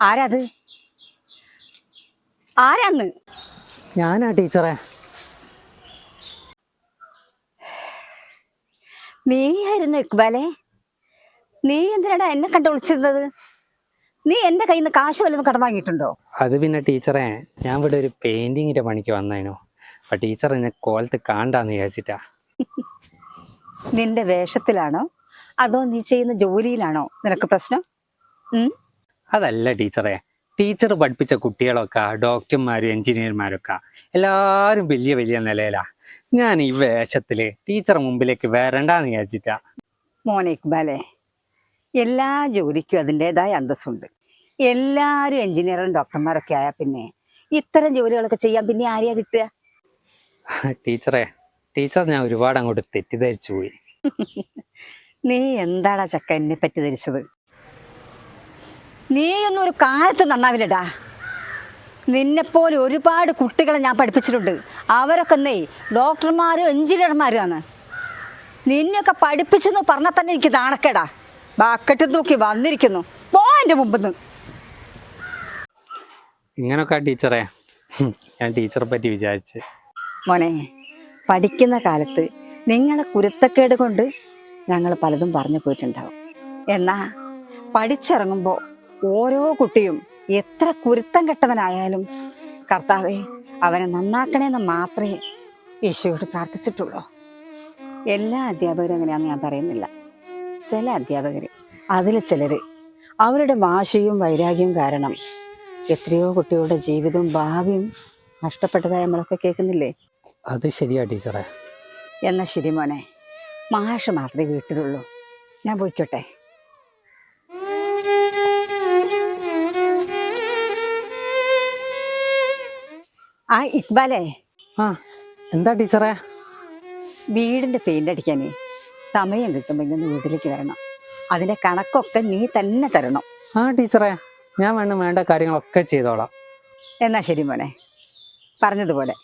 ആരാത്? ആരാന്ന്? ഞാനാ ടീച്ചറെ. നീയായിരുന്നു ഇക്ബാലെ? നീ എന്തിനാടാ എന്നെ കണ്ട് വിളിച്ചിരുന്നത്? നീ എന്റെ കയ്യിൽ നിന്ന് കാശ് വല്ലതും കടം വാങ്ങിയിട്ടുണ്ടോ? അത് പിന്നെ ടീച്ചറെ, ഞാൻ ഇവിടെ ഒരു പെയിന്റിങ്ങിന്റെ പണിക്ക് വന്നേനു. അപ്പൊ ടീച്ചർ എന്നെ കോലത്ത് കാണണ്ടാന്ന് വിചാരിച്ചിട്ടാ. നിന്റെ വേഷത്തിലാണോ അതോ നീ ചെയ്യുന്ന ജോലിയിലാണോ നിനക്ക് പ്രശ്നം? അതല്ല ടീച്ചറെ, ടീച്ചർ പഠിപ്പിച്ച കുട്ടികളൊക്കെ ഡോക്ടർമാരും എഞ്ചിനീയർമാരൊക്കെ എല്ലാരും വലിയ വലിയ നിലയിലാ. ഞാൻ ഈ വേഷത്തില് ടീച്ചർ മുമ്പിലേക്ക് വരണ്ടാന്ന് വിചാരിച്ചിട്ടാ. മോനെ ഇക്ബാലെ, എല്ലാ ജോലിക്കും അതിൻ്റെതായ അന്തസ്സുണ്ട്. എല്ലാവരും എഞ്ചിനീയറും ഡോക്ടർമാരൊക്കെ ആയാൽ പിന്നെ ഇത്തരം ജോലികളൊക്കെ ചെയ്യാൻ പിന്നെ ആരെയാ കിട്ടുക? ടീച്ചറെ, ടീച്ചർ ഞാൻ ഒരുപാട് അങ്ങോട്ട് തെറ്റിദ്ധരിച്ചു പോയി. നീ എന്താടാ ചക്ക എന്നെ പറ്റി ധരിച്ചത്? നീയൊന്നും ഒരു കാലത്ത് നന്നാവില്ലടാ. നിന്നെപ്പോലെ ഒരുപാട് കുട്ടികളെ ഞാൻ പഠിപ്പിച്ചിട്ടുണ്ട്. അവരൊക്കെ ഡോക്ടർമാരും എഞ്ചിനീയർമാരുമാണ്. നിന്നെയൊക്കെ പഠിപ്പിച്ചെന്ന് പറഞ്ഞാൽ തന്നെ എനിക്ക് നാണക്കേടാ. ബക്കറ്റ് നോക്കി വന്നിരിക്കുന്നു. പോ എൻ്റെ മുമ്പിന്ന്. ഇങ്ങനൊക്കെ ടീച്ചറെ ഞാൻ ടീച്ചറെ പറ്റി വിചാരിച്ച്. മോനെ, പഠിക്കുന്ന കാലത്ത് നിങ്ങളെ കുരുത്തക്കേട് കൊണ്ട് ഞങ്ങൾ പലതും പറഞ്ഞു പോയിട്ടുണ്ടാവും. എന്നാ പഠിച്ചിറങ്ങുമ്പോൾ ഓരോ കുട്ടിയും എത്ര കുരുത്തം കെട്ടവനായാലും കർത്താവേ അവനെ നന്നാക്കണേന്ന് മാത്രമേ യേശുവോട് പ്രാർത്ഥിച്ചിട്ടുള്ളൂ. എല്ലാ അധ്യാപകരും അങ്ങനെയാണെന്ന് ഞാൻ പറയുന്നില്ല. ചില അധ്യാപകർ, അതിൽ ചിലർ അവരുടെ വാശിയും വൈരാഗ്യവും കാരണം എത്രയോ കുട്ടികളുടെ ജീവിതവും ഭാവിയും നഷ്ടപ്പെട്ടതായി നമ്മളൊക്കെ കേൾക്കുന്നില്ലേ? അത് ശരിയാ ടീച്ചറെ. എന്നാ ശരി മോനെ, മാഷ് മാത്രമേ വീട്ടിലുള്ളൂ. ഞാൻ പോയിക്കോട്ടെ. ആ ഇക്ബാലേ. ആ, എന്താ ടീച്ചറെ? വീടിൻ്റെ പെയിൻ്റ് അടിക്കാനേ സമയം കിട്ടുമ്പോൾ ഇങ്ങനെ വീട്ടിലേക്ക് വരണം. അതിൻ്റെ കണക്കൊക്കെ നീ തന്നെ തരണം. ആ ടീച്ചറെ, ഞാൻ വേണ്ട കാര്യങ്ങളൊക്കെ ചെയ്തോളാം. എന്നാ ശരി മോനെ, പറഞ്ഞതുപോലെ.